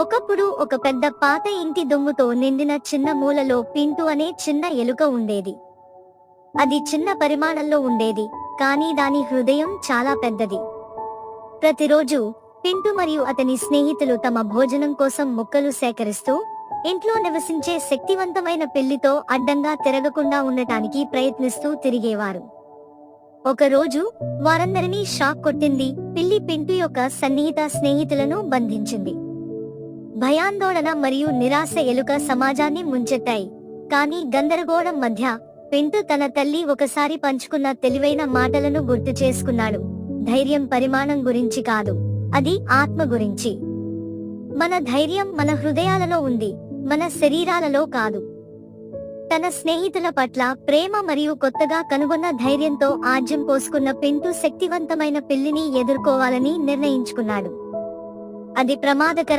ఒకప్పుడు ఒక పెద్ద పాత ఇంటి దుమ్ముతో నిండిన చిన్న మూలలో పింటు అనే చిన్న ఎలుక ఉండేది. అది చిన్న పరిమాణంలో ఉండేది, కానీ దాని హృదయం చాలా పెద్దది. ప్రతిరోజు పింటు మరియు అతని స్నేహితులు తమ భోజనం కోసం ముక్కలు సేకరిస్తూ, ఇంట్లో నివసించే శక్తివంతమైన పిల్లితో అడ్డంగా తిరగకుండా ఉండటానికి ప్రయత్నిస్తూ తిరిగేవారు. ఒకరోజు వారందరినీ షాక్ కొట్టింది. పిల్లి పింటు యొక్క సన్నిహిత స్నేహితులను బంధించింది. భయాందోళన మరియు నిరాశ ఎలుక సమాజాన్ని ముంచెత్తాయి. కానీ గందరగోళం మధ్య పింటు తన తల్లి ఒకసారి పంచుకున్న తెలివైన మాటలను గుర్తు చేసుకున్నాడు. ధైర్యం పరిమాణం గురించి కాదు, అది ఆత్మ గురించి. మన ధైర్యం మన హృదయాలలో ఉంది, మన శరీరాలలో కాదు. తన స్నేహితుల పట్ల ప్రేమ మరియు కొత్తగా కనుగొన్న ధైర్యంతో ఆజ్యం పోసుకున్న పింటు శక్తివంతమైన పిల్లిని ఎదుర్కోవాలని నిర్ణయించుకున్నాడు. అది ప్రమాదకరమని